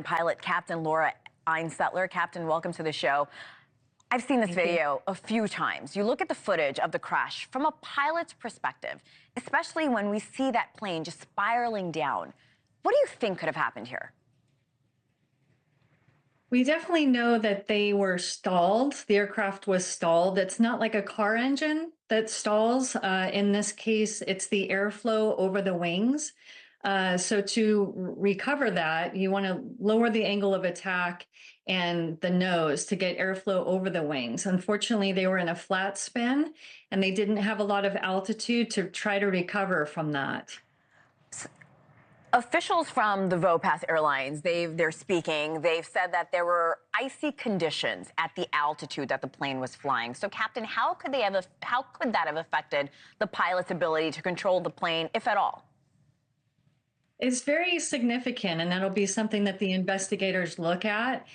Pilot Captain Laura Einsettler. Captain, welcome to the show. I've seen this video a few times. You look at the footage of the crash from a pilot's perspective, especially when we see that plane just spiraling down. What do you think could have happened here? We definitely know that they were stalled. The aircraft was stalled. It's not like a car engine that stalls. In this case, it's the airflow over the wings. So to recover that, you want to lower the angle of attack and the nose to get airflow over the wings. Unfortunately, they were in a flat spin and they didn't have a lot of altitude to try to recover from that. Officials from the Vopas Airlines, they're speaking. They've said that there were icy conditions at the altitude that the plane was flying. So, Captain, how could that have affected the pilot's ability to control the plane, if at all? It's very significant, and that'll be something that the investigators look at.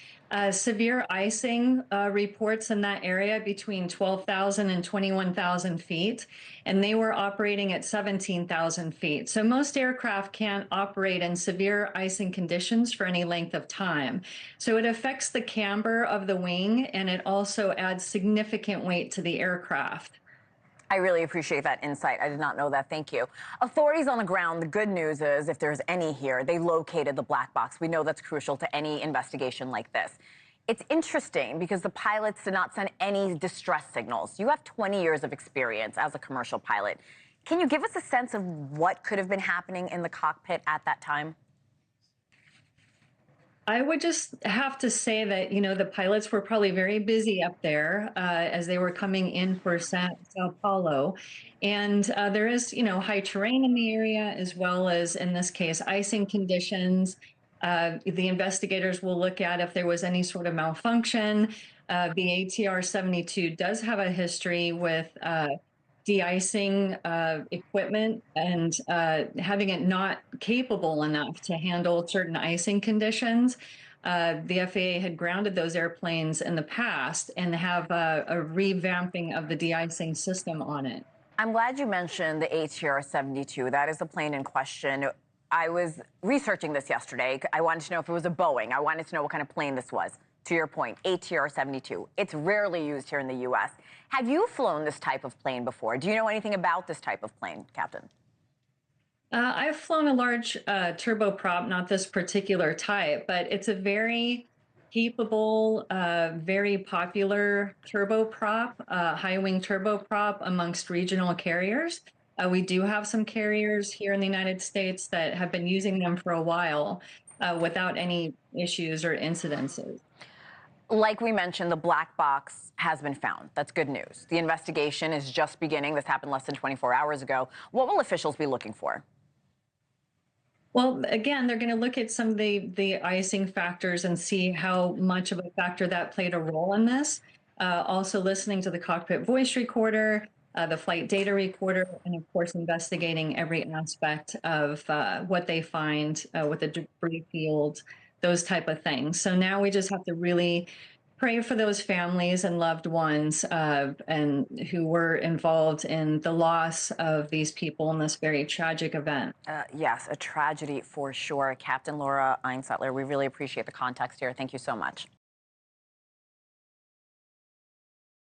Severe icing reports in that area between 12,000 and 21,000 feet, and they were operating at 17,000 feet. So most aircraft can't operate in severe icing conditions for any length of time. So it affects the camber of the wing, and it also adds significant weight to the aircraft. I really appreciate that insight. I did not know that. Thank you. Authorities on the ground, the good news is, if there's any here, they located the black box. We know that's crucial to any investigation like this. It's interesting because the pilots did not send any distress signals. You have 20 years of experience as a commercial pilot. Can you give us a sense of what could have been happening in the cockpit at that time? I would just have to say that, the pilots were probably very busy up there as they were coming in for Sao Paulo. And there is, high terrain in the area, as well as, in this case, icing conditions. The investigators will look at if there was any sort of malfunction. The ATR-72 does have a history with de-icing equipment and having it not capable enough to handle certain icing conditions. The FAA had grounded those airplanes in the past and have a revamping of the de-icing system on it. I'm glad you mentioned the ATR-72. That is the plane in question. I was researching this yesterday. I wanted to know if it was a Boeing. I wanted to know what kind of plane this was. To your point, ATR-72. It's rarely used here in the U.S. Have you flown this type of plane before? Do you know anything about this type of plane, Captain? I've flown a large turboprop, not this particular type, but it's a very capable, very popular turboprop, high-wing turboprop amongst regional carriers. We do have some carriers here in the United States that have been using them for a while without any issues or incidences. Like we mentioned, the black box has been found. That's good news. The investigation is just beginning. This happened less than 24 hours ago. What will officials be looking for? Well, again, they're going to look at some of the icing factors and see how much of a factor that played a role in this. Also listening to the cockpit voice recorder, the flight data recorder, and of course, investigating every aspect of what they find with the debris field, those type of things. So now we just have to really pray for those families and loved ones and who were involved in the loss of these people in this very tragic event. Yes, a tragedy for sure. Captain Laura Einsettler, we really appreciate the context here. Thank you so much.